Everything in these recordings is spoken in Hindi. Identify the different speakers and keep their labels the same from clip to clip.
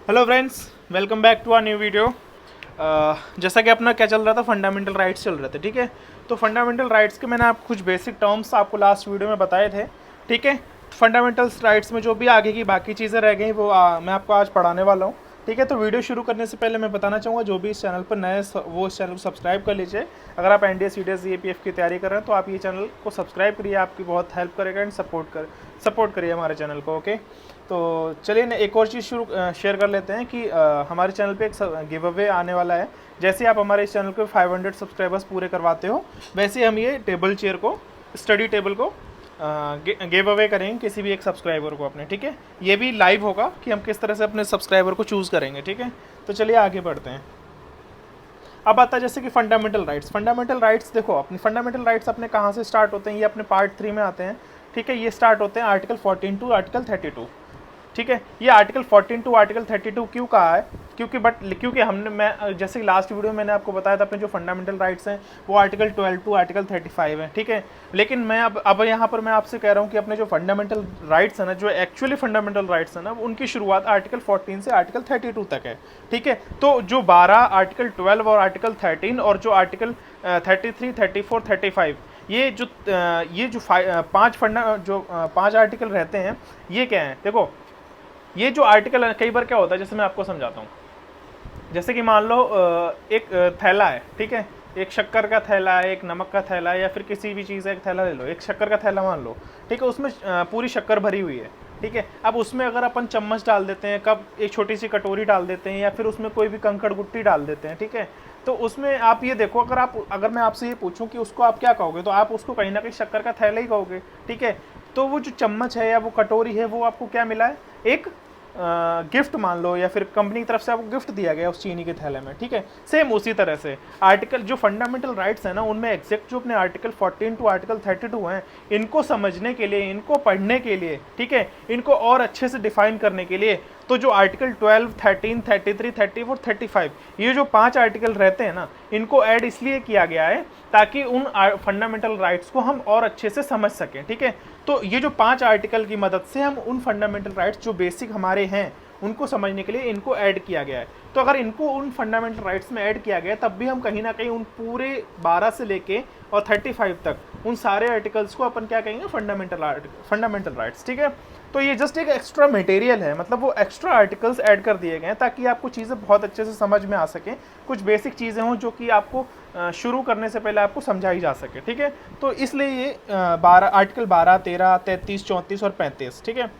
Speaker 1: Hello friends, welcome back to our new video. जैसा कि अपना क्या चल रहा था, फंडामेंटल राइट्स चल रहे थे। ठीक है, तो फंडामेंटल राइट्स के मैंने आपको कुछ बेसिक टर्म्स आपको लास्ट वीडियो में बताए थे। ठीक है, फंडामेंटल राइट्स में जो भी आगे की बाकी चीज़ें रह गई वो मैं आपको आज पढ़ाने वाला हूँ। ठीक है, तो वीडियो शुरू करने से पहले मैं बताना चाहूँगा, जो भी इस चैनल पर नए वो इस चैनल को सब्सक्राइब कर लीजिए। अगर आप एनडीए सीडीएस ईपीएफ की तैयारी कर रहे हैं तो आप ये चैनल को सब्सक्राइब करिए, आपकी बहुत हेल्प करेगा एंड सपोर्ट करिए हमारे चैनल को। ओके, तो चलिए ना एक और चीज़ शेयर कर लेते हैं कि हमारे चैनल पे एक गिव अवे आने वाला है। जैसे आप हमारे इस चैनल को 500 सब्सक्राइबर्स पूरे करवाते हो, वैसे हम ये टेबल चेयर को, स्टडी टेबल को गिव अवे करेंगे किसी भी एक सब्सक्राइबर को अपने। ठीक है, ये भी लाइव होगा कि हम किस तरह से अपने सब्सक्राइबर को चूज़ करेंगे। ठीक है, तो चलिए आगे बढ़ते हैं। अब आता है जैसे कि फंडामेंटल राइट्स। फंडामेंटल राइट्स देखो, अपनी फंडामेंटल राइट्स अपने कहाँ से स्टार्ट होते हैं, ये अपने पार्ट 3 में आते हैं। ठीक है, ये स्टार्ट होते हैं आर्टिकल 14 टू आर्टिकल 32। ठीक है, ये आर्टिकल 14 टू आर्टिकल 32 क्यों कहा है? क्योंकि मैं जैसे कि लास्ट वीडियो में मैंने आपको बताया था, अपने जो फंडामेंटल राइट्स हैं वो आर्टिकल 12 टू आर्टिकल 35 है। ठीक है, लेकिन मैं अब यहाँ पर मैं आपसे कह रहा हूँ कि अपने जो फंडामेंटल राइट्स है ना, जो एक्चुअली फंडामेंटल राइट्स है ना, उनकी शुरुआत आर्टिकल 14 से आर्टिकल 32 तक है। ठीक है, तो जो 12 आर्टिकल 12 और आर्टिकल 13 और जो आर्टिकल 33, 34, 35, ये जो पांच आर्टिकल रहते हैं, ये क्या है? देखो, ये जो आर्टिकल है कई बार क्या होता है, जैसे मैं आपको समझाता हूँ। जैसे कि मान लो एक थैला है। ठीक है, एक शक्कर का थैला है, एक नमक का थैला है, या फिर किसी भी चीज़ का एक थैला ले लो। एक शक्कर का थैला मान लो, ठीक है, उसमें पूरी शक्कर भरी हुई है। ठीक है, अब उसमें अगर अपन चम्मच डाल देते हैं, कब एक छोटी सी कटोरी डाल देते हैं, या फिर उसमें कोई भी कंकड़ गुट्टी डाल देते हैं। ठीक है, तो उसमें आप ये देखो, अगर मैं आपसे ये पूछूं कि उसको आप क्या कहोगे, तो आप उसको कहीं ना कहीं शक्कर का थैला ही कहोगे। ठीक है, तो वो जो चम्मच है या वो कटोरी है, वो आपको क्या मिला है? एक गिफ्ट मान लो, या फिर कंपनी की तरफ से आपको गिफ्ट दिया गया उस चीनी के थैले में। ठीक है, सेम उसी तरह से आर्टिकल जो फंडामेंटल राइट्स है ना, उनमें एग्जैक्ट जो अपने आर्टिकल 14 टू आर्टिकल 32 हैं, इनको समझने के लिए, इनको पढ़ने के लिए, ठीक है, इनको और अच्छे से डिफाइन करने के लिए, तो जो आर्टिकल 12, 13, 33, 34, 35, ये जो 5 आर्टिकल रहते हैं ना, इनको ऐड इसलिए किया गया है ताकि उन फंडामेंटल राइट्स को हम और अच्छे से समझ सकें। ठीक है, तो ये जो 5 आर्टिकल की मदद से हम उन फंडामेंटल राइट्स जो बेसिक हमारे हैं उनको समझने के लिए इनको ऐड किया गया है। तो अगर इनको उन फंडामेंटल राइट्स में ऐड किया गया, तब भी हम कहीं ना कहीं उन पूरे 12 से लेके और 35 तक उन सारे आर्टिकल्स को अपन क्या कहेंगे? Fundamental rights. ठीक है, तो ये जस्ट एक एक्स्ट्रा मटेरियल है, मतलब वो एक्स्ट्रा आर्टिकल्स ऐड कर दिए गए हैं ताकि आपको चीज़ें बहुत अच्छे से समझ में आ सकें, कुछ बेसिक चीज़ें हों जो कि आपको शुरू करने से पहले आपको समझाई जा सके। ठीक है, तो इसलिए ये आर्टिकल 12, 13, 33, 34 और 35। ठीक है,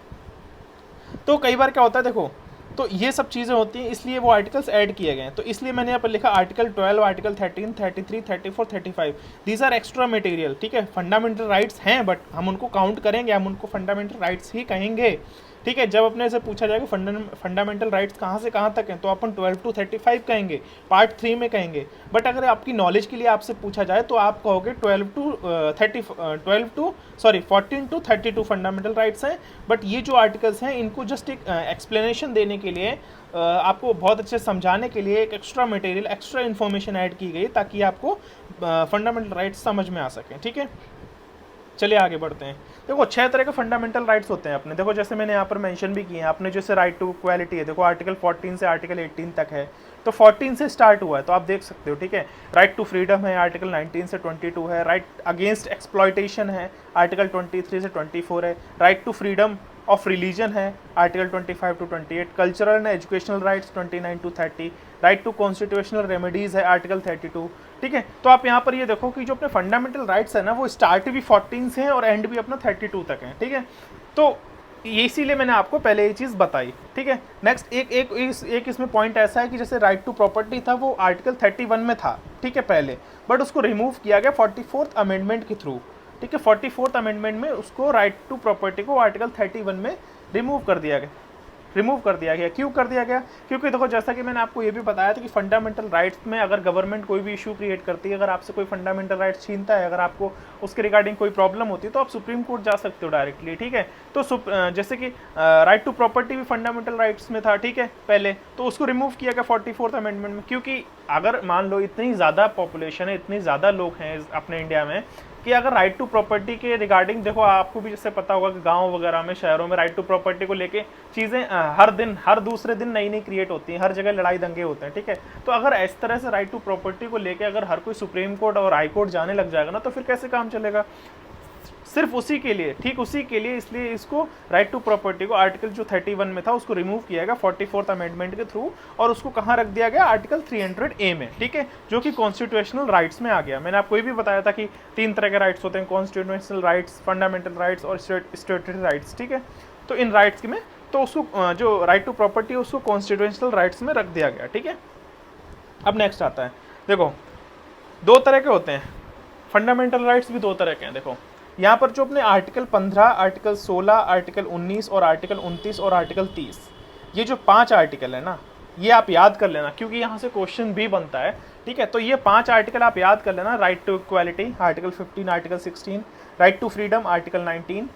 Speaker 1: तो कई बार क्या होता है, देखो, तो ये सब चीज़ें होती हैं, इसलिए वो आर्टिकल्स ऐड किए गए हैं। तो इसलिए मैंने यहाँ पर लिखा article 12, article 13, 33, 34, 35, these are extra material. ठीक है, फंडामेंटल राइट्स हैं, बट हम उनको काउंट करेंगे, हम उनको फंडामेंटल राइट्स ही कहेंगे। ठीक है, जब अपने से पूछा जाएगा फंडामेंटल राइट्स कहाँ से कहाँ तक हैं, तो अपन 12 टू 35 कहेंगे, पार्ट 3 में कहेंगे। बट अगर आपकी नॉलेज के लिए आपसे पूछा जाए तो आप कहोगे 14 टू 32 फंडामेंटल राइट्स हैं। बट ये जो आर्टिकल्स हैं, इनको जस्ट एक एक्सप्लेनेशन देने के लिए, आपको बहुत अच्छे समझाने के लिए एक extra material, extra information add की गई ताकि आपको फंडामेंटल राइट्स समझ में आ सकें। ठीक है, चलिए आगे बढ़ते हैं। देखो, 6 तरह के फंडामेंटल राइट्स होते हैं अपने। देखो, जैसे मैंने यहाँ पर मेंशन भी किए हैं आपने, जैसे राइट टू इक्वालिटी है, देखो आर्टिकल 14 से आर्टिकल 18 तक है, तो 14 से स्टार्ट हुआ है, तो आप देख सकते हो। ठीक है, राइट टू फ्रीडम है, आर्टिकल 19 से 22 है, राइट अगेंस्ट एक्सप्लॉयटेशन है, आर्टिकल 23 से 24 है, right to freedom of religion है, article 25 to 28, cultural and educational rights 29 to 30, right to constitutional remedies है, आर्टिकल 32। ठीक है, तो आप यहाँ पर ये देखो कि जो अपने फंडामेंटल राइट्स है ना, वो स्टार्ट भी 14 से हैं और एंड भी अपना 32 तक है। ठीक है, तो इसीलिए मैंने आपको पहले ये चीज़ बताई। ठीक है, नेक्स्ट एक इसमें पॉइंट ऐसा है कि जैसे राइट टू प्रॉपर्टी था, वो आर्टिकल 31 में था। ठीक है, पहले, बट उसको रिमूव किया गया 44th अमेंडमेंट के थ्रू। ठीक है, 44th अमेंडमेंट में उसको राइट टू प्रॉपर्टी को आर्टिकल 31 में रिमूव कर दिया गया। क्यों कर दिया गया? क्योंकि देखो, जैसा कि मैंने आपको ये भी बताया था कि फंडामेंटल राइट्स में अगर गवर्नमेंट कोई भी इशू क्रिएट करती है, अगर आपसे कोई फंडामेंटल राइट्स छीनता है, अगर आपको उसके रिगार्डिंग कोई प्रॉब्लम होती है, तो आप सुप्रीम कोर्ट जा सकते हो डायरेक्टली। ठीक है, तो जैसे कि राइट टू प्रॉपर्टी भी फंडामेंटल राइट्स में था। ठीक है, पहले, तो उसको रिमूव किया गया 44th अमेंडमेंट में, क्योंकि अगर मान लो इतनी ज़्यादा पॉपुलेशन है, इतने ज़्यादा लोग हैं अपने इंडिया में, कि अगर राइट टू प्रॉपर्टी के रिगार्डिंग, देखो आपको भी जैसे पता होगा कि गांव वगैरह में, शहरों में राइट टू प्रॉपर्टी को लेके चीज़ें हर दिन, हर दूसरे दिन नई नई क्रिएट होती हैं, हर जगह लड़ाई दंगे होते हैं, ठीक है। तो अगर इस तरह से राइट टू प्रॉपर्टी को लेके अगर हर कोई सुप्रीम कोर्ट और हाई कोर्ट जाने लग जाएगा ना, तो फिर कैसे काम चलेगा। सिर्फ उसी के लिए, ठीक उसी के लिए, इसलिए इसको राइट टू प्रॉपर्टी को आर्टिकल जो 31 में था उसको रिमूव किया गया 44th अमेंडमेंट के थ्रू, और उसको कहाँ रख दिया गया, आर्टिकल 300A में, ठीक है, जो कि कॉन्स्टिट्यूशनल राइट्स में आ गया। मैंने आपको ये भी बताया था कि 3 तरह के राइट्स होते हैं, कॉन्स्टिट्यूशनल राइट्स, फंडामेंटल राइट्स और स्टैट्यूटरी राइट्स, ठीक है। तो इन राइट्स में तो उसको जो राइट टू प्रॉपर्टी है उसको कॉन्स्टिट्यूशनल राइट्स में रख दिया गया, ठीक है। अब नेक्स्ट आता है, देखो 2 तरह के होते हैं फंडामेंटल राइट्स भी, 2 तरह के हैं। देखो यहाँ पर जो अपने आर्टिकल 15, आर्टिकल 16, आर्टिकल 19 और आर्टिकल 29 और आर्टिकल 30, ये जो 5 आर्टिकल है ना, ये आप याद कर लेना क्योंकि यहाँ से क्वेश्चन भी बनता है, ठीक है। तो ये 5 आर्टिकल आप याद कर लेना, right to equality article 15, article 16, right to freedom article 19,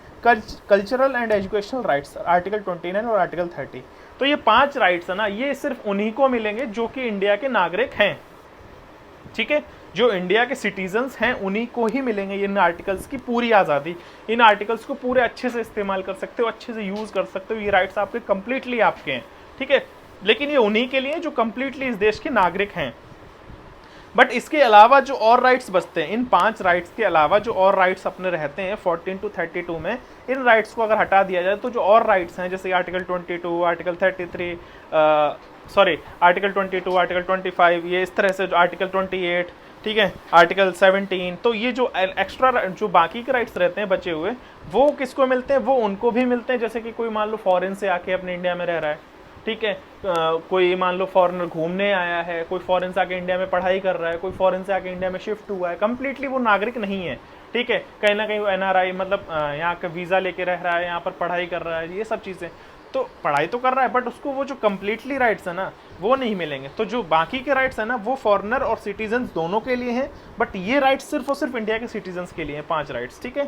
Speaker 1: cultural and educational rights article 29 और आर्टिकल 30। तो ये 5 राइट्स है ना, ये सिर्फ उन्हीं को मिलेंगे जो कि इंडिया के नागरिक हैं, ठीक है। जो इंडिया के सिटीजन्स हैं उन्हीं को ही मिलेंगे इन आर्टिकल्स की पूरी आज़ादी। इन आर्टिकल्स को पूरे अच्छे से इस्तेमाल कर सकते हो, अच्छे से यूज़ कर सकते हो, ये राइट्स आपके कंप्लीटली आपके हैं, ठीक है। लेकिन ये उन्हीं के लिए जो कंप्लीटली इस देश के नागरिक हैं। बट इसके अलावा जो और राइट्स बचते हैं, इन 5 राइट्स के अलावा जो और राइट्स अपने रहते हैं 14 to 32 में, इन राइट्स को अगर हटा दिया जाए तो जो और राइट्स हैं जैसे आर्टिकल 22, आर्टिकल 33, आर्टिकल 22, आर्टिकल 25, ये इस तरह से जो आर्टिकल 28, ठीक है, आर्टिकल 17, तो ये जो एक्स्ट्रा जो बाकी के राइट्स रहते हैं बचे हुए, वो किसको मिलते हैं, वो उनको भी मिलते हैं। जैसे कि कोई मान लो फॉरेन से आके अपने इंडिया में रह रहा है, ठीक है, कोई मान लो फॉरेनर घूमने आया है, कोई फॉरेन से आके इंडिया में पढ़ाई कर रहा है, कोई फॉरेन से आके इंडिया में शिफ्ट हुआ है, कंप्लीटली वो नागरिक नहीं है, ठीक है, कहीं ना कहीं वो NRI मतलब यहाँ का वीज़ा लेके रह रहा है, यहाँ पर पढ़ाई कर रहा है, ये सब चीज़ें, तो पढ़ाई तो कर रहा है बट उसको वो जो कंप्लीटली राइट्स है ना वो नहीं मिलेंगे। तो जो बाकी के राइट्स है ना वो फॉरेनर और सिटीजन्स दोनों के लिए हैं, बट ये राइट्स सिर्फ और सिर्फ इंडिया के सिटीजन्स के लिए हैं, 5 राइट्स, ठीक है।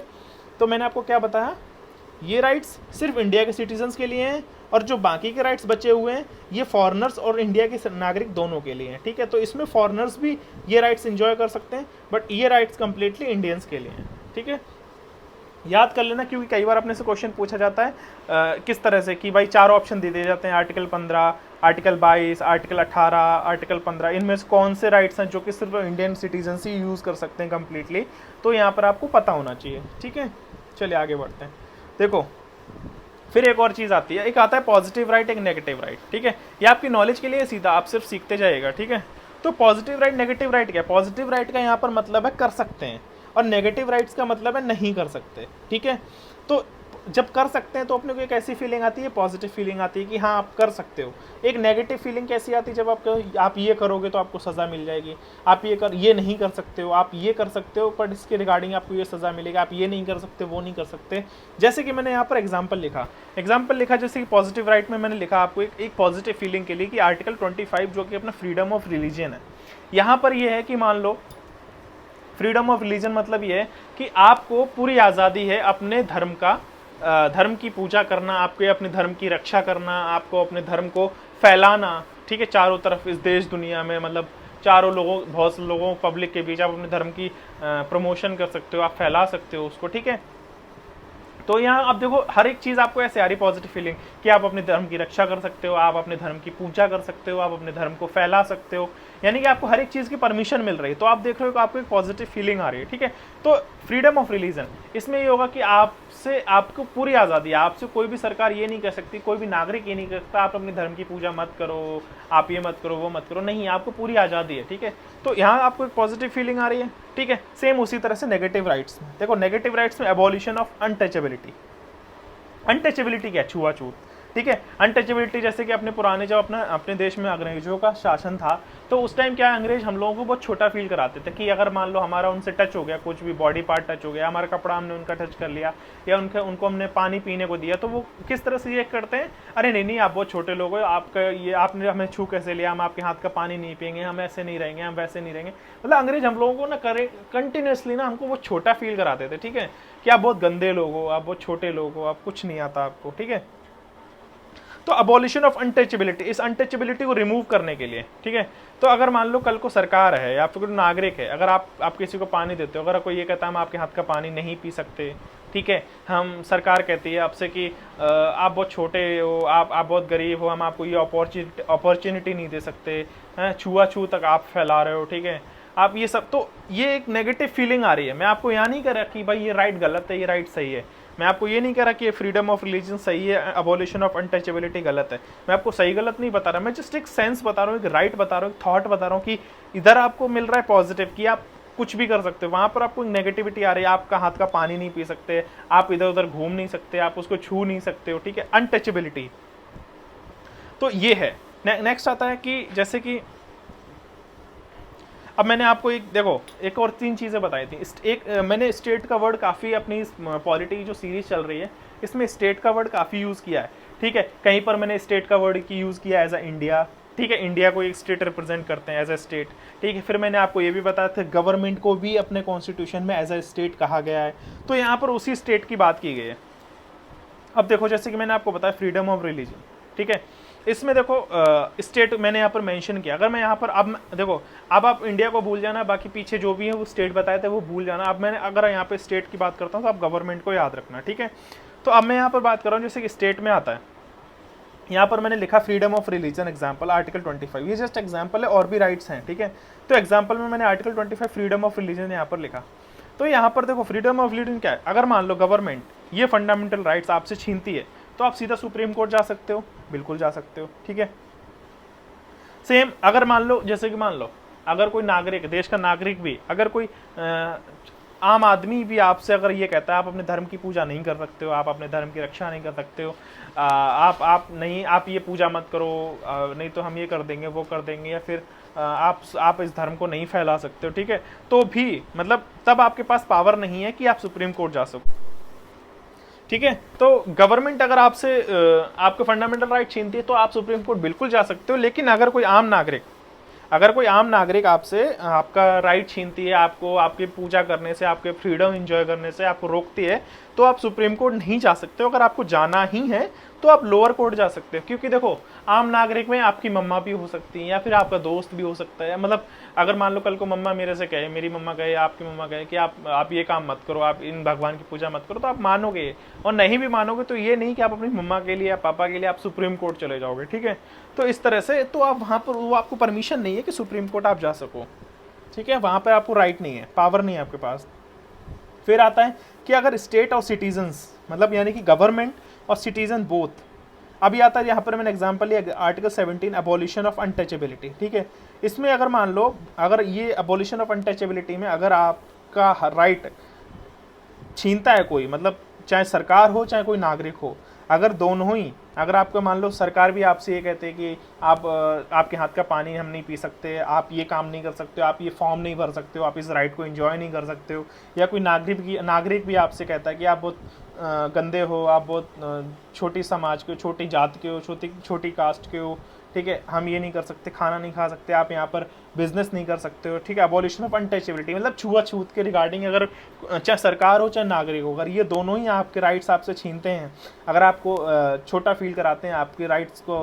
Speaker 1: तो मैंने आपको क्या बताया, ये राइट्स सिर्फ इंडिया के सिटीजन्स के लिए हैं, और जो बाकी के राइट्स बचे हुए हैं ये फॉरेनर्स और इंडिया के नागरिक दोनों के लिए हैं, ठीक है। तो इसमें फॉरेनर्स भी ये राइट्स एंजॉय कर सकते हैं, बट ये राइट्स कंप्लीटली इंडियंस के लिए हैं, ठीक है। याद कर लेना क्योंकि कई बार अपने से क्वेश्चन पूछा जाता है किस तरह से कि भाई 4 ऑप्शन दे दिए जाते हैं, आर्टिकल 15, आर्टिकल 22, आर्टिकल 18, आर्टिकल 15, इनमें से कौन से राइट्स हैं जो कि सिर्फ इंडियन सिटीजन्स ही यूज़ कर सकते हैं कम्प्लीटली। तो यहाँ पर आपको पता होना चाहिए, ठीक है। चलिए आगे बढ़ते हैं। देखो फिर एक और चीज़ आती है, एक आता है पॉजिटिव राइट, एक नेगेटिव राइट, ठीक है। ये आपकी नॉलेज के लिए सीधा आप सिर्फ सीखते जाइएगा, ठीक है। तो पॉजिटिव राइट, नेगेटिव राइट क्या है। पॉजिटिव राइट का यहाँ पर मतलब है कर सकते हैं, और नेगेटिव राइट्स का मतलब है नहीं कर सकते, ठीक है। तो जब कर सकते हैं तो अपने को एक ऐसी फीलिंग आती है, पॉजिटिव फीलिंग आती है कि हाँ आप कर सकते हो। एक नेगेटिव फीलिंग कैसी आती है, जब आप ये करोगे तो आपको सज़ा मिल जाएगी, आप ये नहीं कर सकते हो, आप ये कर सकते हो पर इसके रिगार्डिंग आपको ये सज़ा मिलेगी, आप ये नहीं कर सकते, वो नहीं कर सकते। जैसे कि मैंने यहाँ पर एग्जाम्पल लिखा जैसे कि पॉजिटिव राइट में मैंने लिखा आपको एक पॉजिटिव फीलिंग के लिए कि आर्टिकल 25 जो कि अपना फ्रीडम ऑफ रिलीजन है, यहाँ पर यह है कि मान लो फ्रीडम ऑफ रिलीजन मतलब ये है कि आपको पूरी आज़ादी है अपने धर्म का, धर्म की पूजा करना, आपके अपने धर्म की रक्षा करना, आपको अपने धर्म को फैलाना, ठीक है, चारों तरफ इस देश दुनिया में, मतलब चारों लोगों, बहुत से लोगों पब्लिक के बीच आप अपने धर्म की प्रमोशन कर सकते हो, आप फैला सकते हो उसको, ठीक है। तो यहाँ आप देखो हर एक चीज़ आपको ऐसे आ रही पॉजिटिव फीलिंग कि आप अपने धर्म की रक्षा कर सकते हो, आप अपने धर्म की पूजा कर सकते हो, आप अपने धर्म को फैला सकते हो, यानी कि आपको हर एक चीज़ की परमिशन मिल रही है। तो आप देख रहे हो कि आपको एक पॉजिटिव फीलिंग आ रही है, ठीक है। तो फ्रीडम ऑफ रिलीजन इसमें ये होगा कि आपको पूरी आज़ादी है, आपसे कोई भी सरकार ये नहीं कह सकती, कोई भी नागरिक ये नहीं कह सकता आप अपने धर्म की पूजा मत करो, आप ये मत करो, वो मत करो, नहीं, आपको पूरी आज़ादी है, ठीक है। तो यहाँ आपको एक पॉजिटिव फीलिंग आ रही है, ठीक है। सेम उसी तरह से नेगेटिव राइट्स में देखो, नेगेटिव राइट्स में एबॉलिशन ऑफ अनटचेबिलिटी। अनटचेबिलिटी क्या, छुआछूत, ठीक है। अनटचेबिलिटी जैसे कि अपने पुराने जब अपने देश में अंग्रेजों का शासन था तो उस टाइम क्या अंग्रेज हम लोगों को बहुत छोटा फील कराते थे कि अगर मान लो हमारा उनसे टच हो गया, कुछ भी बॉडी पार्ट टच हो गया, हमारा कपड़ा हमने उनका टच कर लिया, या उनको हमने पानी पीने को दिया, तो वो किस तरह से रिएक्ट करते हैं, अरे नहीं आप बहुत छोटे लोग हो, आपका ये आपने हमें छू कैसे लिया, हम आपके हाथ का पानी नहीं पियेंगे, हम ऐसे नहीं रहेंगे, हम वैसे नहीं रहेंगे। मतलब अंग्रेज हम लोगों को ना कंटिन्यूसली ना हमको वो छोटा फील कराते थे, ठीक है, कि आप बहुत गंदे लोग हो, आप बहुत छोटे लोग हो, आप कुछ नहीं आता आपको, ठीक है। तो अबॉलिशन ऑफ अनटचेबिलिटी, इस अनटचेबिलिटी को रिमूव करने के लिए, ठीक है। तो अगर मान लो कल को सरकार है या फिर नागरिक है, अगर आप किसी को पानी देते हो, अगर कोई ये कहता है हम आपके हाथ का पानी नहीं पी सकते, ठीक है, हम सरकार कहती है आपसे कि आप बहुत छोटे हो, आप बहुत गरीब हो, हम आपको ये अपॉर्चुनिटी नहीं दे सकते हैं, छुआछूत तक आप फैला रहे हो, ठीक है, आप ये सब, तो ये एक नेगेटिव फीलिंग आ रही है। मैं आपको यहाँ नहीं कह रहा कि भाई ये राइट गलत है, ये राइट सही है, मैं आपको ये नहीं कह रहा कि ये फ्रीडम ऑफ रिलीजन सही है, अबॉलिशन ऑफ अनटचेबिलिटी गलत है, मैं आपको सही गलत नहीं बता रहा, मैं जस्ट एक सेंस बता रहा हूँ, एक राइट बता रहा हूँ, एक थॉट बता रहा हूँ कि इधर आपको मिल रहा है पॉजिटिव कि आप कुछ भी कर सकते हो, वहाँ पर आपको नेगेटिविटी आ रही है, आपका हाथ का पानी नहीं पी सकते, आप इधर उधर घूम नहीं सकते, आप उसको छू नहीं सकते हो, ठीक है, अनटचेबिलिटी। तो ये है। नेक्स्ट आता है कि जैसे कि अब मैंने आपको एक देखो एक और 3 चीज़ें बताई थी। एक मैंने स्टेट का वर्ड काफ़ी अपनी पॉलिटी की जो सीरीज चल रही है इसमें स्टेट का वर्ड काफ़ी यूज़ किया है, ठीक है। कहीं पर मैंने स्टेट का वर्ड की यूज़ किया एज अ इंडिया, ठीक है, इंडिया को एक स्टेट रिप्रेजेंट करते हैं एज अ स्टेट, ठीक है। फिर मैंने आपको ये भी बताया था गवर्नमेंट को भी अपने कॉन्स्टिट्यूशन में एज अ स्टेट कहा गया है, तो यहाँ पर उसी स्टेट की बात की गई है। अब देखो जैसे कि मैंने आपको बताया फ्रीडम ऑफ रिलीजन, ठीक है, इसमें देखो स्टेट मैंने यहाँ पर मेंशन किया। अगर मैं यहाँ पर अब देखो अब आप इंडिया को भूल जाना, बाकी पीछे जो भी है वो स्टेट बताए थे वो भूल जाना। अब मैंने अगर यहाँ पे स्टेट की बात करता हूँ तो आप गवर्नमेंट को याद रखना, ठीक है। तो अब मैं यहाँ पर बात कर रहा हूँ जैसे कि स्टेट में आता है, यहाँ पर मैंने लिखा freedom of religion example article 25, ये जस्ट एग्जाम्पल है और भी राइट्स हैं, ठीक है। तो एग्जाम्पल में मैंने आर्टिकल 25 फ्रीडम ऑफ रिलीजन यहाँ पर लिखा। तो यहाँ पर देखो फ्रीडम ऑफ रिलीजन क्या है, अगर मान लो गवर्नमेंट ये फंडामेंटल राइट्स आपसे छीनती है तो आप सीधा सुप्रीम कोर्ट जा सकते हो, बिल्कुल जा सकते हो, ठीक है। सेम अगर मान लो जैसे कि मान लो अगर कोई नागरिक, देश का नागरिक भी, अगर कोई आम आदमी भी आपसे अगर ये कहता है आप अपने धर्म की पूजा नहीं कर सकते हो, आप अपने धर्म की रक्षा नहीं कर सकते हो, आप ये पूजा मत करो, नहीं तो हम ये कर देंगे वो कर देंगे, या फिर आप इस धर्म को नहीं फैला सकते हो, ठीक है, तो भी मतलब तब आपके पास पावर नहीं है कि आप सुप्रीम कोर्ट जा सको, ठीक है। तो गवर्नमेंट अगर आपसे आपके फंडामेंटल राइट छीनती है तो आप सुप्रीम कोर्ट बिल्कुल जा सकते हो। लेकिन अगर कोई आम नागरिक आपसे आपका राइट छीनती है, आपको आपकी पूजा करने से, आपके फ्रीडम एंजॉय करने से आपको रोकती है, तो आप सुप्रीम कोर्ट नहीं जा सकते हो। अगर आपको जाना ही है तो आप लोअर कोर्ट जा सकते हो, क्योंकि देखो आम नागरिक में आपकी मम्मा भी हो सकती है या फिर आपका दोस्त भी हो सकता है। मतलब अगर मान लो कल को मम्मा मेरे से कहे, मेरी मम्मा कहे, आपकी मम्मा कहे कि आप ये काम मत करो, आप इन भगवान की पूजा मत करो, तो आप मानोगे। और नहीं भी मानोगे तो ये नहीं कि आप अपनी मम्मा के लिए या पापा के लिए आप सुप्रीम कोर्ट चले जाओगे, ठीक है। तो इस तरह से तो आप वहाँ पर वो आपको परमिशन नहीं है कि सुप्रीम कोर्ट आप जा सको, ठीक है, वहाँ पर आपको राइट नहीं है, पावर नहीं है आपके पास। फिर आता है कि अगर स्टेट और सिटीजन्स, मतलब यानी कि गवर्नमेंट और सिटीजन बोथ, अभी आता है यहाँ पर मैंने एग्जांपल लिया आर्टिकल 17 अबॉलिशन ऑफ अनटचेबिलिटी, ठीक है। इसमें अगर मान लो अगर ये अबॉलिशन ऑफ अनटचेबिलिटी में अगर आपका राइट छीनता है कोई, मतलब चाहे सरकार हो चाहे कोई नागरिक हो, अगर दोनों ही, अगर आपको मान लो सरकार भी आपसे ये कहते हैं कि आपके हाथ का पानी हम नहीं पी सकते, आप ये काम नहीं कर सकते हो, आप ये फॉर्म नहीं भर सकते हो, आप इस राइट को एंजॉय नहीं कर सकते हो, या कोई नागरिक भी आपसे कहता है कि आप बहुत गंदे हो, आप बहुत छोटी समाज के हो, छोटी जात के हो, छोटी कास्ट के हो, ठीक है, हम ये नहीं कर सकते, खाना नहीं खा सकते, आप यहाँ पर बिजनेस नहीं कर सकते हो, ठीक है। अबॉलिशन ऑफ अनटचेबिलिटी मतलब छुआछूत के रिगार्डिंग, अगर चाहे सरकार हो चाहे नागरिक हो, अगर ये दोनों ही आपके राइट्स आपसे छीनते हैं, अगर आपको छोटा फील कराते हैं, आपके राइट्स को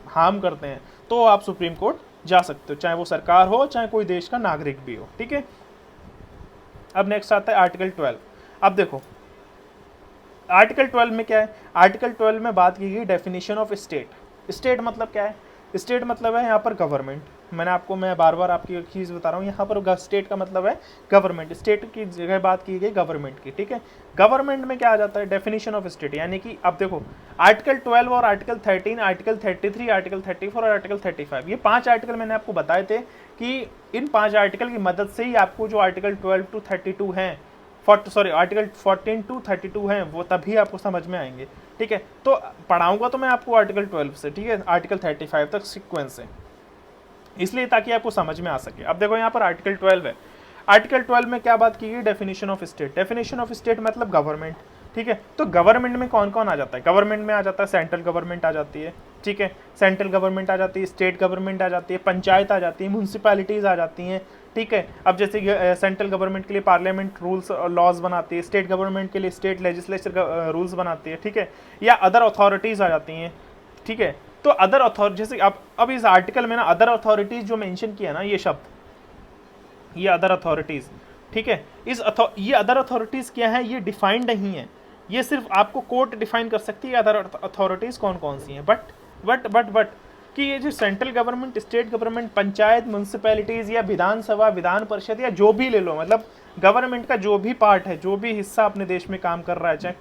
Speaker 1: हार्म करते हैं, तो आप सुप्रीम कोर्ट जा सकते हो, चाहे वो सरकार हो चाहे कोई देश का नागरिक भी हो, ठीक है। अब नेक्स्ट आता है आर्टिकल 12। अब देखो आर्टिकल 12 में क्या है, आर्टिकल 12 में बात की गई डेफिनेशन ऑफ स्टेट। स्टेट मतलब क्या है, स्टेट मतलब है यहाँ पर गवर्नमेंट। मैं बार बार आपकी एक चीज़ बता रहा हूँ, यहाँ पर स्टेट का मतलब है गवर्नमेंट, स्टेट की जगह बात की गई गवर्नमेंट की, ठीक है। गवर्नमेंट में क्या आ जाता है, डेफिनेशन ऑफ स्टेट, यानी कि अब देखो आर्टिकल 12 और आर्टिकल 13, आर्टिकल 33, आर्टिकल 34 और आर्टिकल 35, ये 5 आर्टिकल मैंने आपको बताए थे कि इन 5 आर्टिकल की मदद से ही आपको जो आर्टिकल 12 to 32 हैं, आर्टिकल 14 to 32 हैं, वो तभी आपको समझ में आएंगे, ठीक है। तो पढ़ाऊंगा तो मैं आपको आर्टिकल 12 से, ठीक है, आर्टिकल 35 तक सीक्वेंस से, इसलिए ताकि आपको समझ में आ सके। अब देखो यहाँ पर आर्टिकल 12 है, आर्टिकल 12 में क्या बात की गई, definition of state. Definition of state मतलब गवर्नमेंट, ठीक है। तो गवर्नमेंट में कौन कौन आ जाता है, गवर्नमेंट में आ जाता है सेंट्रल गवर्नमेंट आ जाती है, ठीक है, सेंट्रल गवर्नमेंट आ जाती है, स्टेट गवर्नमेंट आ जाती है, पंचायत आ जाती है, म्यूनसिपैलिटीज़ आ जाती हैं, ठीक है। अब जैसे सेंट्रल गवर्नमेंट के लिए पार्लियामेंट रूल्स और लॉज बनाती है, स्टेट गवर्नमेंट के लिए स्टेट लेजिस्लेचर रूल्स बनाती है, ठीक है, या अदर अथॉरिटीज़ आ जाती हैं, ठीक है। तो अदर अथॉरिटी, जैसे अब इस आर्टिकल में ना अदर अथॉरिटीज जो मेंशन किया ना, ये शब्द, ये अदर अथॉरिटीज, ठीक है, ये अदर अथॉरिटीज क्या है, ये डिफाइंड नहीं है, ये सिर्फ आपको कोर्ट डिफाइन कर सकती है अदर अथॉरिटीज कौन कौन सी हैं। बट कि ये जो central government, state government, panchayat, municipalities या विधानसभा, विधान परिषद या जो भी ले लो, मतलब गवर्नमेंट का जो भी पार्ट है, जो भी हिस्सा अपने देश में काम कर रहा है, चाहे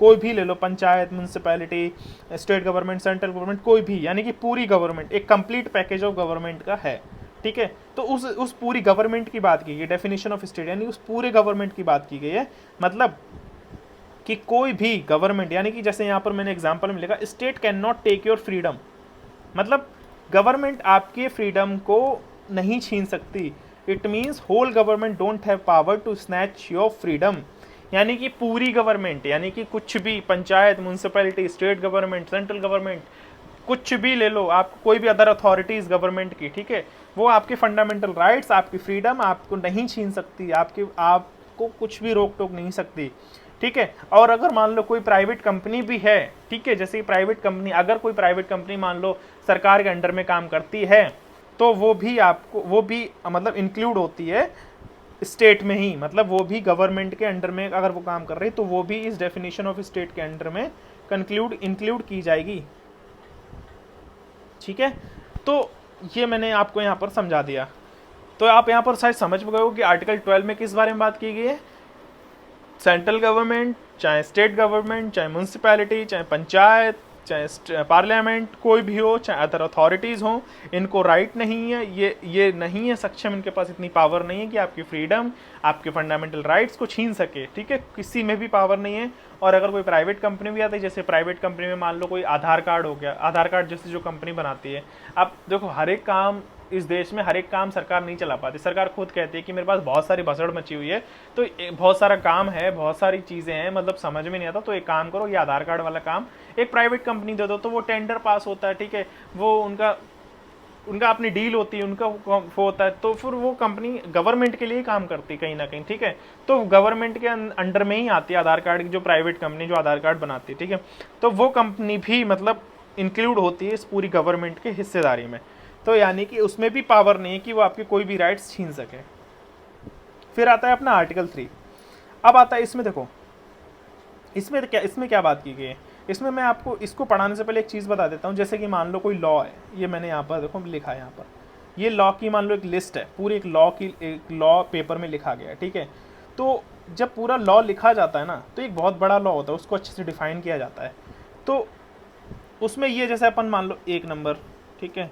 Speaker 1: कोई भी ले लो, panchayat, municipality, state government, central government, कोई भी, यानी कि पूरी गवर्नमेंट एक कंप्लीट पैकेज ऑफ गवर्नमेंट का है, ठीक है। तो उस पूरी गवर्नमेंट की बात की गई, डेफिनेशन ऑफ स्टेट यानी उस पूरे गवर्नमेंट की बात की गई है। मतलब कि कोई भी गवर्नमेंट, यानी कि जैसे यहाँ पर मैंने एग्जांपल में लिखा, state can not take your freedom, मतलब गवर्नमेंट आपके फ्रीडम को नहीं छीन सकती। It means whole government don't have power to snatch your freedom, यानी कि पूरी गवर्नमेंट, यानी कि कुछ भी, panchayat, municipality, state government, central government, कुछ भी ले लो आप, कोई भी अदर अथॉरिटीज गवर्नमेंट की, ठीक है, वो आपके फंडामेंटल राइट्स, आपकी फ्रीडम आपको नहीं छीन सकती, आपको कुछ भी रोक टोक नहीं सकती, ठीक है। और अगर मान लो कोई प्राइवेट कंपनी भी है, ठीक है, जैसे प्राइवेट कंपनी, अगर कोई प्राइवेट कंपनी मान लो सरकार के अंडर में काम करती है, तो वो भी मतलब इंक्लूड होती है स्टेट में ही, मतलब वो भी गवर्नमेंट के अंडर में अगर वो काम कर रही है, तो वो भी इस डेफिनेशन ऑफ स्टेट के अंडर में इंक्लूड की जाएगी, ठीक है। तो ये मैंने आपको यहाँ पर समझा दिया। तो आप यहाँ पर शायद समझ गए हो कि आर्टिकल 12 में किस बारे में बात की गई है। सेंट्रल गवर्नमेंट, चाहे स्टेट गवर्नमेंट, चाहे म्यूनसिपैलिटी, चाहे पंचायत, चाहे पार्लियामेंट, कोई भी हो, चाहे अदर अथॉरिटीज़ हो, इनको राइट नहीं है, ये नहीं है सक्षम, इनके पास इतनी पावर नहीं है कि आपकी फ्रीडम, आपके फंडामेंटल राइट्स को छीन सके, ठीक है, किसी में भी पावर नहीं है। और अगर कोई प्राइवेट कंपनी भी आती है, जैसे प्राइवेट कंपनी में मान लो कोई आधार कार्ड हो गया, आधार कार्ड जैसे जो कंपनी बनाती है, अब देखो हर एक काम इस देश में, हर एक काम सरकार नहीं चला पाती। सरकार खुद कहती है कि मेरे पास बहुत सारी भसड़ मची हुई है, तो बहुत सारा काम है, बहुत सारी चीज़ें हैं, मतलब समझ में नहीं आता, तो एक काम करो, ये आधार कार्ड वाला काम एक प्राइवेट कंपनी दे दो, तो वो टेंडर पास होता है, ठीक है, वो उनका अपनी डील होती है, उनका वो होता है, तो फिर वो कंपनी गवर्नमेंट के लिए काम करती है कहीं ना कहीं, ठीक है। तो गवर्नमेंट के अंडर में ही आती है आधार कार्ड की जो प्राइवेट कंपनी जो आधार कार्ड बनाती है, ठीक है, तो वो कंपनी भी मतलब इंक्लूड होती है इस पूरी गवर्नमेंट के हिस्सेदारी में। तो यानी कि उसमें भी पावर नहीं है कि वो आपके कोई भी राइट्स छीन सके। फिर आता है अपना आर्टिकल 3। अब आता है इसमें, देखो इसमें क्या बात की गई है। इसमें मैं आपको इसको पढ़ाने से पहले एक चीज़ बता देता हूँ। जैसे कि मान लो कोई लॉ है, ये मैंने यहाँ पर देखो लिखा है, यहाँ पर ये लॉ की मान लो एक लिस्ट है, पूरी एक लॉ पेपर में लिखा गया है, ठीक है। तो जब पूरा लॉ लिखा जाता है ना, तो एक बहुत बड़ा लॉ होता है, उसको अच्छे से डिफाइन किया जाता है। तो उसमें ये जैसे अपन मान लो 1 नंबर, ठीक है,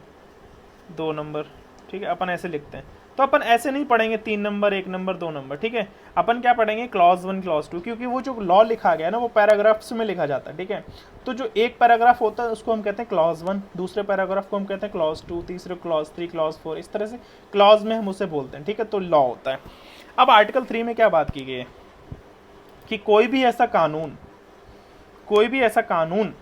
Speaker 1: 2 नंबर, ठीक है, अपन ऐसे लिखते हैं। तो अपन ऐसे नहीं पढ़ेंगे 3 नंबर, 1 नंबर, 2 नंबर, ठीक है, अपन क्या पढ़ेंगे क्लॉज 1, क्लॉज 2, क्योंकि वो जो लॉ लिखा गया है ना, वो पैराग्राफ्स में लिखा जाता है, ठीक है। तो जो एक पैराग्राफ होता है उसको हम कहते हैं क्लॉज 1, दूसरे पैराग्राफ को हम कहते हैं क्लॉज 2, तीसरे क्लॉज 3, क्लॉज 4, इस तरह से क्लॉज में हम उसे बोलते हैं, ठीक है। तो लॉ होता है। अब आर्टिकल 3 में क्या बात की गई है कि कोई भी ऐसा कानून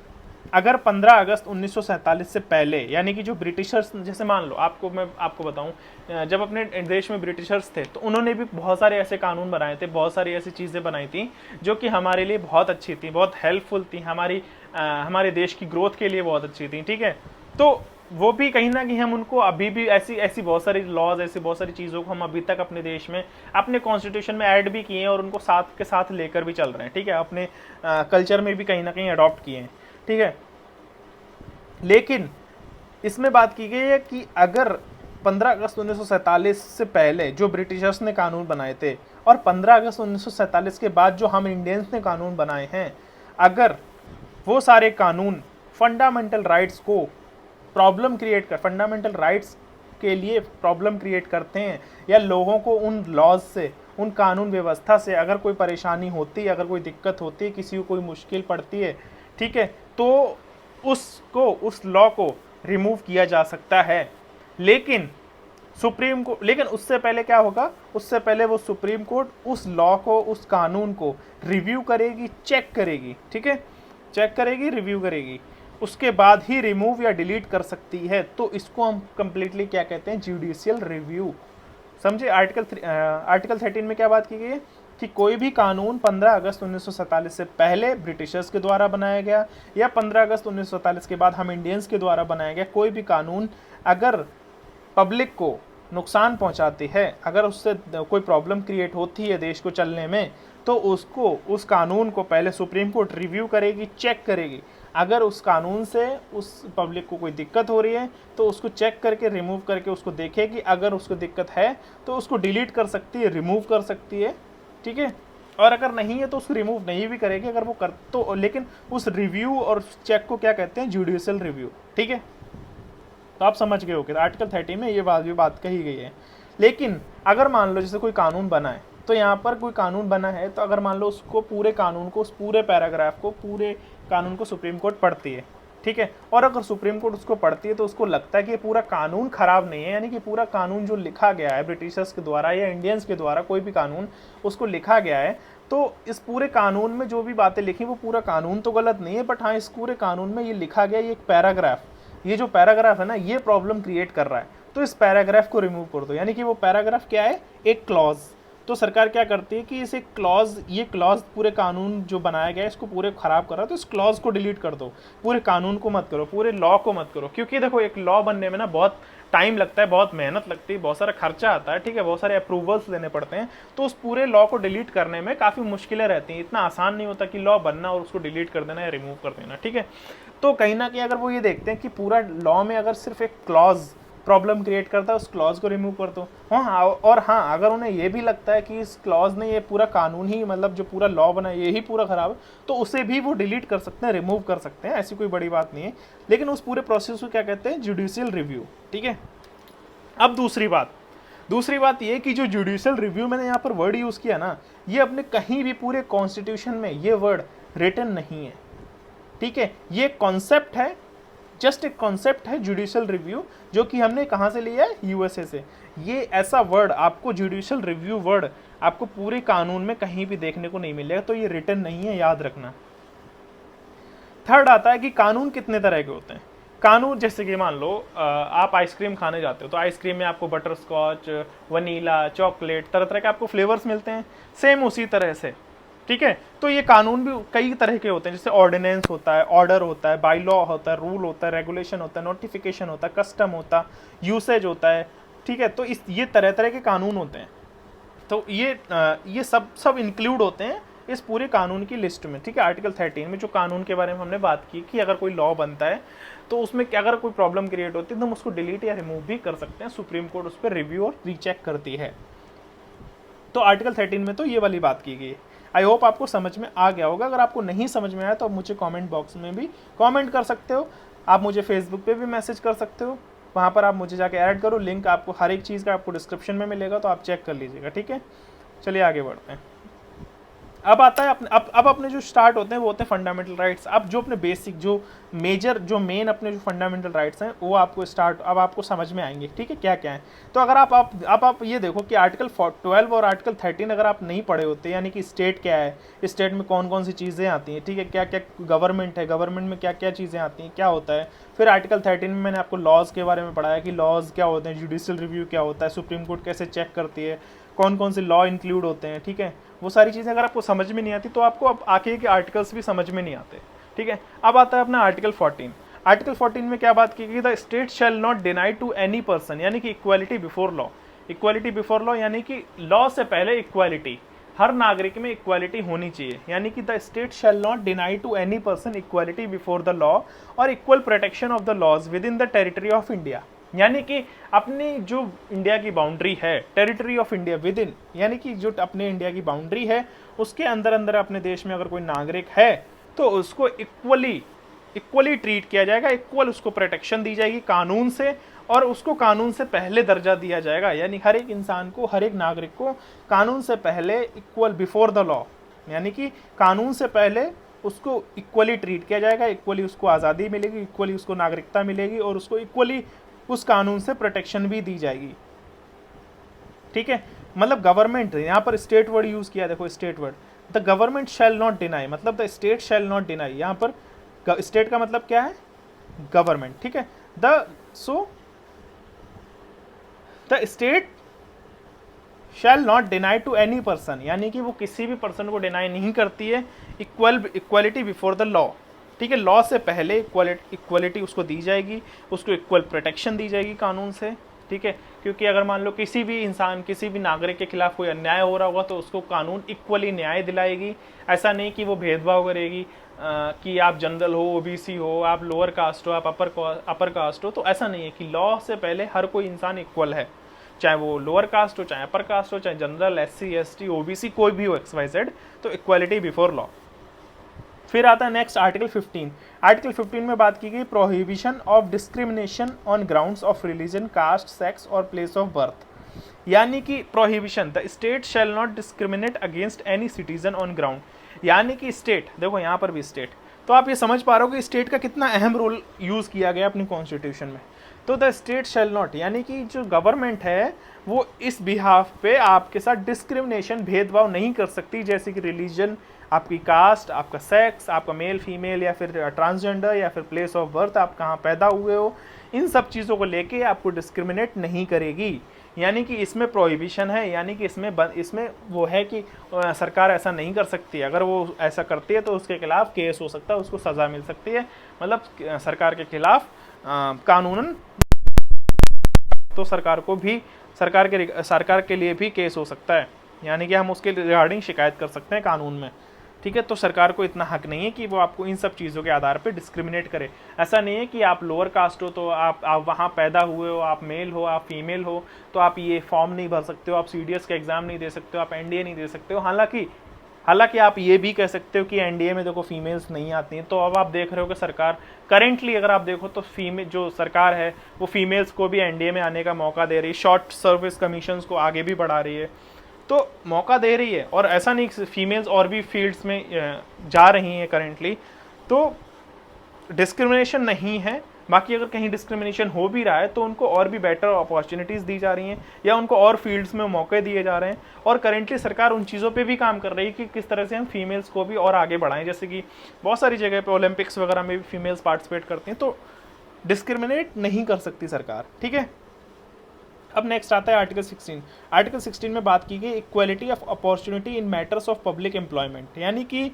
Speaker 1: अगर 15 अगस्त 1947 से पहले, यानी कि जो ब्रिटिशर्स, जैसे मान लो मैं आपको बताऊं, जब अपने देश में ब्रिटिशर्स थे, तो उन्होंने भी बहुत सारे ऐसे कानून बनाए थे, बहुत सारी ऐसी चीज़ें बनाई थी जो कि हमारे लिए बहुत अच्छी थी, बहुत हेल्पफुल थी, हमारे देश की ग्रोथ के लिए बहुत अच्छी थी, ठीक है। तो वो भी कहीं ना कहीं हम उनको अभी भी ऐसी बहुत सारी लॉज, ऐसी बहुत सारी चीज़ों को हम अभी तक अपने देश में, अपने कॉन्स्टिट्यूशन में ऐड भी किए हैं और उनको साथ के साथ लेकर भी चल रहे हैं, ठीक है, अपने कल्चर में भी कहीं ना कहीं अडॉप्ट किए हैं, ठीक है। लेकिन इसमें बात की गई है कि अगर 15 अगस्त 1947 से पहले जो ब्रिटिशर्स ने कानून बनाए थे और 15 अगस्त 1947 के बाद जो हम इंडियंस ने कानून बनाए हैं, अगर वो सारे कानून फंडामेंटल राइट्स को फंडामेंटल राइट्स के लिए प्रॉब्लम क्रिएट करते हैं, या लोगों को उन लॉज से, उन कानून व्यवस्था से अगर कोई परेशानी होती है, अगर कोई दिक्कत होती है, किसी को कोई मुश्किल पड़ती है, ठीक है, तो उस लॉ को रिमूव किया जा सकता है। लेकिन उससे पहले क्या होगा, उससे पहले वो सुप्रीम कोर्ट उस लॉ को, उस कानून को रिव्यू करेगी, चेक करेगी, ठीक है, चेक करेगी, रिव्यू करेगी, उसके बाद ही रिमूव या डिलीट कर सकती है। तो इसको हम कंप्लीटली क्या कहते हैं, जुडिशियल रिव्यू। समझे। आर्टिकल 13 में क्या बात की गई है कि कोई भी कानून 15 अगस्त 1947 से पहले ब्रिटिशर्स के द्वारा बनाया गया या 15 अगस्त 1947 के बाद हम इंडियंस के द्वारा बनाया गया कोई भी कानून अगर पब्लिक को नुकसान पहुंचाती है, अगर उससे कोई प्रॉब्लम क्रिएट होती है देश को चलने में, तो उसको उस कानून को पहले सुप्रीम कोर्ट रिव्यू करेगी, चेक करेगी। अगर उस कानून से उस पब्लिक को कोई दिक्कत हो रही है तो उसको चेक करके रिमूव करके उसको देखेगी। अगर उसको दिक्कत है तो उसको डिलीट कर सकती है, रिमूव कर सकती है, ठीक है। और अगर नहीं है तो उसको रिमूव नहीं भी करेगी अगर वो कर तो, लेकिन उस रिव्यू और चेक को क्या कहते हैं? जुडिशियल रिव्यू, ठीक है। तो आप समझ गए हो कि आर्टिकल 30 में ये बात कही गई है। लेकिन अगर मान लो जैसे कोई कानून बना है, तो यहाँ पर कोई कानून बना है तो अगर मान लो उसको पूरे कानून को, उस पूरे पैराग्राफ को, पूरे कानून को सुप्रीम कोर्ट पढ़ती है, ठीक है। और अगर सुप्रीम कोर्ट उसको पढ़ती है तो उसको लगता है कि ये पूरा कानून खराब नहीं है, यानी कि पूरा कानून जो लिखा गया है ब्रिटिशर्स के द्वारा या इंडियंस के द्वारा, कोई भी कानून उसको लिखा गया है, तो इस पूरे कानून में जो भी बातें लिखी वो पूरा कानून तो गलत नहीं है, बट हाँ इस पूरे कानून में ये लिखा गया ये एक पैराग्राफ, ये जो पैराग्राफ है ना ये प्रॉब्लम क्रिएट कर रहा है, तो इस पैराग्राफ को रिमूव कर दो। यानी कि वो पैराग्राफ क्या है? एक क्लॉज। तो सरकार क्या करती है कि इसे क्लॉज, ये क्लॉज पूरे कानून जो बनाया गया है इसको पूरे खराब कर रहा है, तो इस क्लॉज को डिलीट कर दो, पूरे कानून को मत करो, पूरे लॉ को मत करो। क्योंकि देखो एक लॉ बनने में ना बहुत टाइम लगता है, बहुत मेहनत लगती है, बहुत सारा खर्चा आता है, ठीक है, बहुत सारे अप्रूवल्स लेने पड़ते हैं, तो उस पूरे लॉ को डिलीट करने में काफ़ी मुश्किलें रहती हैं। इतना आसान नहीं होता कि लॉ बनना और उसको डिलीट कर देना या रिमूव कर देना, ठीक है। तो कहीं ना कहीं अगर वो ये देखते हैं कि पूरा लॉ में अगर सिर्फ एक क्लॉज प्रॉब्लम क्रिएट करता है, उस क्लॉज को रिमूव कर दो। हाँ, और हाँ अगर उन्हें ये भी लगता है कि इस क्लॉज ने ये पूरा कानून ही, मतलब जो पूरा लॉ बना है ये ही पूरा खराब है, तो उसे भी वो डिलीट कर सकते हैं, रिमूव कर सकते हैं, ऐसी कोई बड़ी बात नहीं है। लेकिन उस पूरे प्रोसेस को क्या कहते हैं? जुडिशियल रिव्यू, ठीक है। अब दूसरी बात ये कि जो जुडिशियल रिव्यू मैंने यहाँ पर वर्ड यूज़ किया ना, ये अपने कहीं भी पूरे कॉन्स्टिट्यूशन में ये वर्ड रिटन नहीं है, ठीक है। ये कॉन्सेप्ट है, जस्ट एक कॉन्सेप्ट है जुडिशियल रिव्यू, जो कि हमने कहाँ से लिया है? यूएसए से। ये ऐसा वर्ड आपको, जुडिशियल रिव्यू वर्ड आपको पूरे कानून में कहीं भी देखने को नहीं मिलेगा, तो ये रिटन नहीं है, याद रखना। थर्ड आता है कि कानून कितने तरह के होते हैं। कानून जैसे कि मान लो आप आइसक्रीम खाने जाते हो, तो आइसक्रीम में आपको बटर स्कॉच, वनीला, चॉकलेट, तरह तरह के आपको फ्लेवर्स मिलते हैं, सेम उसी तरह से, ठीक है। तो ये कानून भी कई तरह के होते हैं, जैसे ऑर्डिनेंस होता है, ऑर्डर होता है, बाई लॉ होता है, रूल होता है, रेगुलेशन होता है, नोटिफिकेशन होता है, कस्टम होता है, यूसेज होता है, ठीक है। तो ये तरह तरह के कानून होते हैं, तो ये सब इंक्लूड होते हैं इस पूरे कानून की लिस्ट में, ठीक है। आर्टिकल 13 में जो कानून के बारे में हमने बात की कि अगर कोई लॉ बनता है तो उसमें अगर कोई प्रॉब्लम क्रिएट होती है तो हम उसको डिलीट या रिमूव भी कर सकते हैं, सुप्रीम कोर्ट उस पर रिव्यू और रीचेक करती है। तो आर्टिकल 13 में तो ये वाली बात की गई है। आई होप आपको समझ में आ गया होगा। अगर आपको नहीं समझ में आया तो आप मुझे कमेंट बॉक्स में भी कमेंट कर सकते हो, आप मुझे फेसबुक पे भी मैसेज कर सकते हो, वहाँ पर आप मुझे जाके ऐड करो, लिंक आपको हर एक चीज़ का आपको डिस्क्रिप्शन में मिलेगा, तो आप चेक कर लीजिएगा, ठीक है। चलिए आगे बढ़ते हैं। अब आता है अब अपने जो स्टार्ट होते हैं वो होते हैं फंडामेंटल राइट्स। अब जो अपने बेसिक, जो मेजर, जो मेन अपने जो फंडामेंटल राइट्स हैं वो आपको अब आपको समझ में आएंगे, ठीक है, क्या क्या है। तो अगर आप ये देखो कि आर्टिकल 12 और आर्टिकल 13 अगर आप नहीं पढ़े होते, यानी कि स्टेट क्या है, स्टेट में कौन कौन सी चीज़ें आती हैं, ठीक है, क्या क्या गवर्नमेंट है, गवर्नमेंट में क्या क्या चीज़ें आती हैं, क्या होता है। फिर आर्टिकल 13 में मैंने आपको लॉज के बारे में पढ़ाया कि लॉज क्या होते हैं, जुडिशियल रिव्यू क्या होता है, सुप्रीम कोर्ट कैसे चेक करती है, कौन कौन से लॉ इंक्लूड होते हैं, ठीक है। वो सारी चीज़ें अगर आपको समझ में नहीं आती तो आपको अब आगे के आर्टिकल्स भी समझ में नहीं आते, ठीक है। अब आता है अपना आर्टिकल 14। आर्टिकल 14 में क्या बात की गई? The state shall not deny to any person, यानी कि equality before law. Equality before law यानी कि लॉ से पहले इक्वालिटी, हर नागरिक में इक्वालिटी होनी चाहिए, यानी कि the state shall not deny to any person equality before the law और equal protection of the laws within the territory of India. यानी कि अपनी जो इंडिया की बाउंड्री है, territory of India within, यानी कि जो अपने इंडिया की बाउंड्री है उसके अंदर अंदर अपने देश में अगर कोई नागरिक है तो उसको इक्वली ट्रीट किया जाएगा, इक्वल उसको प्रोटेक्शन दी जाएगी कानून से, और उसको कानून से पहले दर्जा दिया जाएगा। यानी हर एक इंसान को, हर एक नागरिक को कानून से पहले इक्वल बिफोर द लॉ, यानी कि कानून से पहले उसको इक्वली ट्रीट किया जाएगा, इक्वली उसको आज़ादी मिलेगी, इक्वली उसको नागरिकता मिलेगी और उसको इक्वली उस कानून से प्रोटेक्शन भी दी जाएगी, ठीक है। मतलब गवर्नमेंट, यहाँ पर स्टेट वर्ड यूज किया, देखो state word, the government shall not deny, मतलब the state shall not deny, यहाँ पर स्टेट का मतलब क्या है? गवर्नमेंट, ठीक है। The state shall not deny to any person, यानी कि वो किसी भी पर्सन को डिनाई नहीं करती है इक्वलिटी बिफोर द लॉ। ठीक है, लॉ से पहले इक्वलिटी उसको दी जाएगी, उसको इक्वल प्रोटेक्शन दी जाएगी कानून से। ठीक है, क्योंकि अगर मान लो किसी भी इंसान, किसी भी नागरिक के खिलाफ कोई अन्याय हो रहा होगा तो उसको कानून इक्वली न्याय दिलाएगी। ऐसा नहीं कि वो भेदभाव करेगी कि आप जनरल हो, ओबीसी हो, आप लोअर कास्ट हो, आप अपर कास्ट हो, तो ऐसा नहीं है कि लॉ से पहले हर कोई इंसान इक्वल है, चाहे वो लोअर कास्ट हो, चाहे अपर कास्ट हो, चाहे जनरल, एससी, एसटी, ओबीसी, कोई भी हो, XYZ, तो इक्वालिटी बिफोर लॉ। फिर आता है नेक्स्ट आर्टिकल 15। आर्टिकल 15 में बात की गई prohibition of discrimination on grounds of religion, caste, sex और प्लेस ऑफ बर्थ। यानी कि prohibition, the state shall not discriminate against any citizen on ground. यानी कि स्टेट, देखो यहाँ पर भी स्टेट, तो आप ये समझ पा रहे हो कि स्टेट का कितना अहम रोल यूज़ किया गया अपनी कॉन्स्टिट्यूशन में। तो द स्टेट शैल नॉट, यानी कि जो गवर्नमेंट है वो इस बिहाफ पे आपके साथ डिस्क्रिमिनेशन, भेदभाव नहीं कर सकती, जैसे कि रिलीजन, आपकी कास्ट, आपका सेक्स, आपका मेल फीमेल या फिर ट्रांसजेंडर या फिर प्लेस ऑफ बर्थ, आप कहाँ पैदा हुए हो, इन सब चीज़ों को लेके आपको डिस्क्रिमिनेट नहीं करेगी। यानी कि इसमें प्रोहिबिशन है, यानी कि इसमें वो है कि सरकार ऐसा नहीं कर सकती। अगर वो ऐसा करती है तो उसके खिलाफ केस हो सकता है, उसको सज़ा मिल सकती है, मतलब सरकार के खिलाफ कानूनन तो सरकार को भी, सरकार के लिए भी केस हो सकता है, यानी कि हम उसके रिगार्डिंग शिकायत कर सकते हैं कानून में। ठीक है, तो सरकार को इतना हक नहीं है कि वो आपको इन सब चीज़ों के आधार पे डिस्क्रिमिनेट करे। ऐसा नहीं है कि आप लोअर कास्ट हो तो आप वहाँ पैदा हुए हो, आप मेल हो, आप फीमेल हो, तो आप ये फॉर्म नहीं भर सकते हो, आप CDS का एग्ज़ाम नहीं दे सकते हो, आप NDA नहीं दे सकते हो। हालांकि आप ये भी कह सकते हो कि NDA में देखो फीमेल्स नहीं आती हैं। तो अब आप देख रहे हो कि सरकार करेंटली अगर आप देखो तो जो सरकार है वो फीमेल्स को भी NDA में आने का मौका दे रही है, शॉर्ट सर्विस कमीशंस को आगे भी बढ़ा रही है, तो मौका दे रही है। और ऐसा नहीं फीमेल्स और भी फील्ड्स में जा रही हैं करेंटली, तो डिस्क्रिमिनेशन नहीं है। बाकी अगर कहीं डिस्क्रिमिनेशन हो भी रहा है तो उनको और भी बेटर अपॉर्चुनिटीज़ दी जा रही हैं या उनको और फील्ड्स में मौके दिए जा रहे हैं। और करेंटली सरकार उन चीज़ों पे भी काम कर रही है कि किस तरह से हम फीमेल्स को भी और आगे बढ़ाएं, जैसे कि बहुत सारी जगह पे ओलंपिक्स वगैरह में भी फीमेल्स पार्टिसिपेट करती हैं, तो डिस्क्रिमिनेट नहीं कर सकती सरकार। ठीक है, अब नेक्स्ट आता है आर्टिकल 16। आर्टिकल 16 में बात की गई equality of opportunity in matters of public employment. यानी कि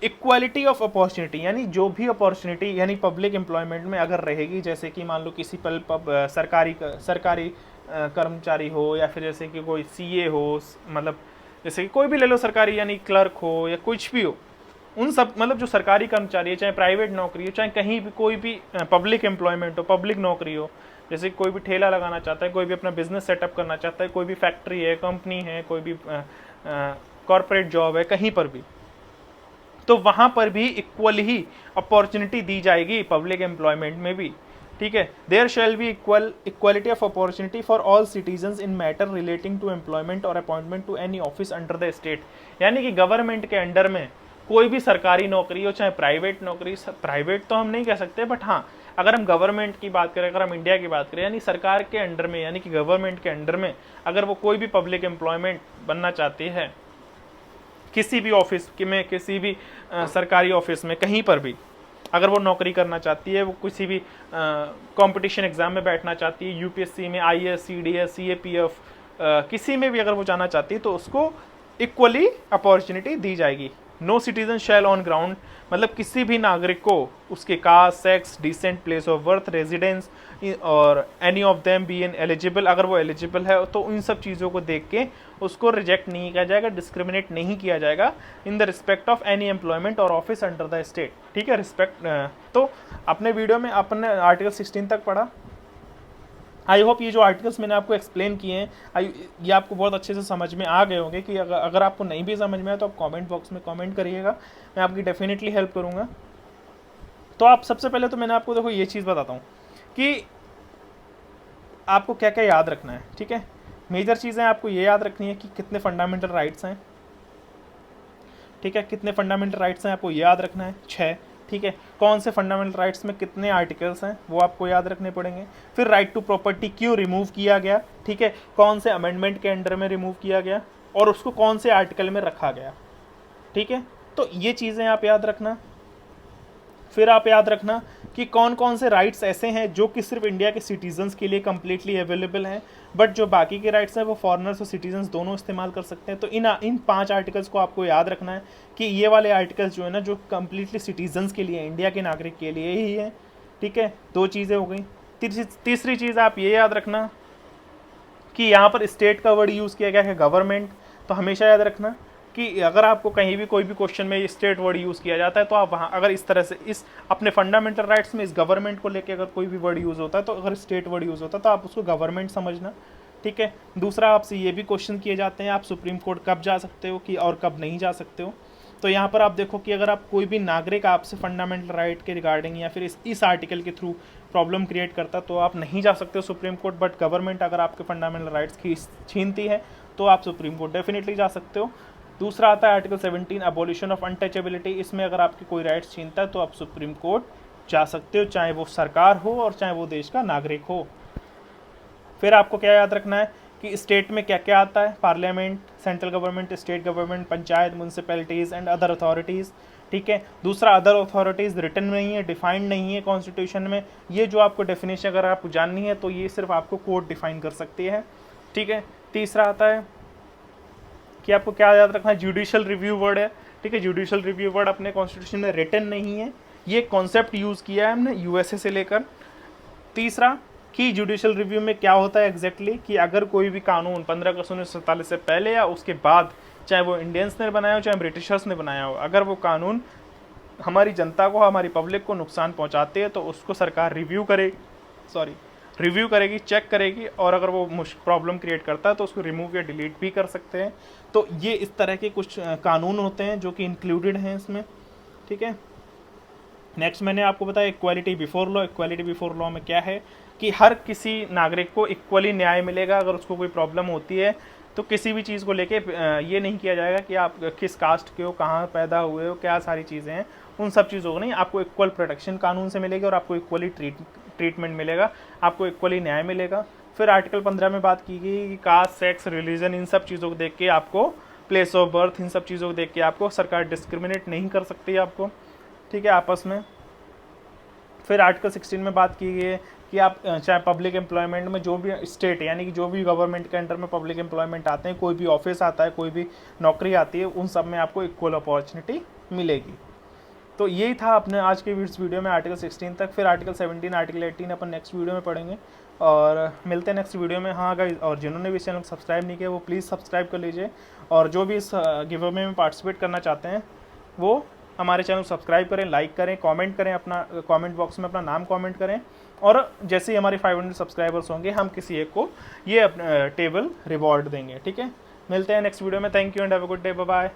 Speaker 1: इक्वालिटी ऑफ अपॉर्चुनिटी, यानी जो भी अपॉर्चुनिटी यानी पब्लिक एम्प्लॉयमेंट में अगर रहेगी, जैसे कि मान लो किसी सरकारी कर्मचारी हो या फिर जैसे कि कोई CA हो, मतलब जैसे कि कोई भी ले लो सरकारी, यानी क्लर्क हो या कुछ भी हो, उन सब मतलब जो सरकारी कर्मचारी है, चाहे प्राइवेट नौकरी हो, चाहे कहीं भी कोई भी पब्लिक एम्प्लॉयमेंट हो, पब्लिक नौकरी हो, जैसे कोई भी ठेला लगाना चाहता है, कोई भी अपना बिजनेस सेटअप करना चाहता है, कोई भी फैक्ट्री है, कंपनी है, कोई भी कॉरपोरेट जॉब है, कहीं पर भी, तो वहाँ पर भी इक्वल ही अपॉर्चुनिटी दी जाएगी पब्लिक एम्प्लॉयमेंट में भी। ठीक है, there shall be equality of opportunity for all citizens in matter relating to employment और appointment to any office under the state. यानी कि गवर्नमेंट के अंडर में कोई भी सरकारी नौकरी हो, चाहे प्राइवेट नौकरी, प्राइवेट तो हम नहीं कह सकते, बट हाँ अगर हम गवर्नमेंट की बात करें, अगर हम इंडिया की बात करें, यानी सरकार के अंडर में, यानी कि गवर्नमेंट के अंडर में अगर वो कोई भी पब्लिक एम्प्लॉयमेंट बनना चाहती है, किसी भी ऑफिस में, किसी भी सरकारी ऑफिस में, कहीं पर भी अगर वो नौकरी करना चाहती है, वो किसी भी कंपटीशन एग्जाम में बैठना चाहती है, UPSC में, IAS, CDS, CAPF, किसी में भी अगर वो जाना चाहती है, तो उसको इक्वली अपॉर्चुनिटी दी जाएगी। No citizen shall on ground, मतलब किसी भी नागरिक को उसके caste, sex, descent, place of birth, residence और any of them be ineligible, अगर वो एलिजिबल है तो इन सब चीज़ों को देख के उसको रिजेक्ट नहीं किया जाएगा, डिस्क्रिमिनेट नहीं किया जाएगा in the respect of any employment और ऑफिस अंडर द स्टेट। ठीक है, रिस्पेक्ट। तो अपने वीडियो में आपने आर्टिकल 16 तक पढ़ा। आई होप ये जो आर्टिकल्स मैंने आपको एक्सप्लेन किए हैं ये आपको बहुत अच्छे से समझ में आ गए होंगे। कि अगर आपको नहीं भी समझ में आए तो आप कमेंट बॉक्स में कमेंट करिएगा, मैं आपकी डेफिनेटली हेल्प करूँगा। तो आप सबसे पहले तो मैंने आपको देखो ये चीज़ बताता हूँ कि आपको क्या क्या याद रखना है। ठीक है, मेजर चीज़ें आपको ये याद रखनी है कि कितने फंडामेंटल राइट्स हैं। ठीक है, कितने फंडामेंटल राइट्स हैं आपको याद रखना है, 6। ठीक है, कौन से फंडामेंटल राइट्स में कितने आर्टिकल्स हैं वो आपको याद रखने पड़ेंगे। फिर राइट टू प्रॉपर्टी क्यों रिमूव किया गया, ठीक है, कौन से अमेंडमेंट के अंडर में रिमूव किया गया और उसको कौन से आर्टिकल में रखा गया। ठीक है, तो ये चीज़ें आप याद रखना। फिर आप याद रखना कि कौन कौन से राइट्स ऐसे हैं जो कि सिर्फ इंडिया के सिटीजन्स के लिए कम्प्लीटली अवेलेबल हैं, बट जो बाकी के राइट्स हैं वो फॉरेनर्स और सिटीजन्स दोनों इस्तेमाल कर सकते हैं। तो इन 5 आर्टिकल्स को आपको याद रखना है कि ये वाले आर्टिकल्स जो है ना जो कम्प्लीटली सिटीजन्स के लिए, इंडिया के नागरिक के लिए ही है। ठीक है, 2 चीज़ें हो गई। तीसरी चीज़ आप ये याद रखना कि यहाँ पर स्टेट का वर्ड यूज़ किया गया है गवर्नमेंट। तो हमेशा याद रखना कि अगर आपको कहीं भी कोई भी क्वेश्चन में स्टेट वर्ड यूज़ किया जाता है तो आप वहाँ अगर इस तरह से इस अपने फंडामेंटल राइट्स में इस गवर्नमेंट को लेके अगर कोई भी वर्ड यूज़ होता है तो अगर स्टेट वर्ड यूज़ होता है तो आप उसको गवर्नमेंट समझना। ठीक है, दूसरा आपसे ये भी क्वेश्चन किए जाते हैं आप सुप्रीम कोर्ट कब जा सकते हो कि और कब नहीं जा सकते हो। तो यहाँ पर आप देखो कि अगर आप कोई भी नागरिक आपसे फंडामेंटल राइट के रिगार्डिंग या फिर इस आर्टिकल के थ्रू प्रॉब्लम क्रिएट करता तो आप नहीं जा सकते हो सुप्रीम कोर्ट, बट गवर्नमेंट अगर आपके फंडामेंटल राइट्स छीनती है तो आप सुप्रीम कोर्ट डेफिनेटली जा सकते हो। दूसरा आता है आर्टिकल 17 अबॉलिशन ऑफ अनटचेबिलिटी। इसमें अगर आपकी कोई राइट्स छीनता है तो आप सुप्रीम कोर्ट जा सकते हो, चाहे वो सरकार हो और चाहे वो देश का नागरिक हो। फिर आपको क्या याद रखना है कि स्टेट में क्या क्या आता है, parliament, central government, state government, panchayat, municipalities and other authorities. ठीक है, दूसरा अदर अथॉरिटीज़ रिटन नहीं है, डिफाइंड नहीं है कॉन्स्टिट्यूशन में। ये जो आपको डेफिनेशन अगर आपको जाननी है तो ये सिर्फ आपको कोर्ट डिफाइन कर सकती है। ठीक है, तीसरा आता है कि आपको क्या याद रखना है, जुडिशियल रिव्यू वर्ड है। ठीक है, जुडिशियल रिव्यू वर्ड अपने कॉन्स्टिट्यूशन में रिटन नहीं है, ये कॉन्सेप्ट यूज़ किया है हमने यूएसए से लेकर। तीसरा कि जुडिशियल रिव्यू में क्या होता है एग्जैक्टली कि अगर कोई भी कानून 15 अगस्त 1947 से पहले या उसके बाद, चाहे वो इंडियंस ने बनाया हो चाहे ब्रिटिशर्स ने बनाया हो, अगर वो कानून हमारी जनता को, हमारी पब्लिक को नुकसान पहुंचाते हैं तो उसको सरकार रिव्यू करेगी, चेक करेगी, और अगर वो प्रॉब्लम क्रिएट करता है तो उसको रिमूव या डिलीट भी कर सकते हैं। तो ये इस तरह के कुछ कानून होते हैं जो कि इंक्लूडेड हैं इसमें। ठीक है, नेक्स्ट मैंने आपको बताया equality before law. Equality before law में क्या है कि हर किसी नागरिक को इक्वली न्याय मिलेगा। अगर उसको कोई प्रॉब्लम होती है तो किसी भी चीज़ को लेके ये नहीं किया जाएगा कि आप किस कास्ट के हो, कहाँ पैदा हुए हो, क्या सारी चीज़ें हैं, उन सब चीज़ों को नहीं, आपको इक्वल प्रोटेक्शन कानून से मिलेगी और आपको इक्वली ट्रीटमेंट मिलेगा, आपको इक्वली न्याय मिलेगा। फिर आर्टिकल 15 में बात की गई कि कास्ट, सेक्स, रिलीजन, इन सब चीज़ों को देख के आपको, प्लेस ऑफ बर्थ, इन सब चीज़ों को देख के आपको सरकार डिस्क्रिमिनेट नहीं कर सकती आपको। ठीक है, आपस में। फिर आर्टिकल 16 में बात की गई है कि आप चाहे पब्लिक एम्प्लॉयमेंट में जो भी स्टेट यानी कि जो भी गवर्नमेंट के अंडर में पब्लिक एम्प्लॉयमेंट आते हैं, कोई भी ऑफिस आता है, कोई भी नौकरी आती है, उन सब में आपको इक्वल अपॉर्चुनिटी मिलेगी। तो यही था अपने आज के इस वीडियो में आर्टिकल 16 तक। फिर आर्टिकल 17, आर्टिकल 18 अपन नेक्स्ट वीडियो में पढ़ेंगे और मिलते हैं नेक्स्ट वीडियो में। हाँ गाइस, और जिन्होंने भी इस चैनल को सब्सक्राइब नहीं किया वो प्लीज़ सब्सक्राइब कर लीजिए, और जो भी इस गिव अवे में पार्टिसिपेट करना चाहते हैं वो हमारे चैनल को सब्सक्राइब करें, लाइक करें, कमेंट करें, अपना कमेंट बॉक्स में अपना नाम कमेंट करें, और जैसे ही हमारे 500 सब्सक्राइबर्स होंगे हम किसी एक को ये टेबल रिवॉर्ड देंगे। ठीक है, मिलते हैं नेक्स्ट वीडियो में। Thank you and have a good day, bye bye.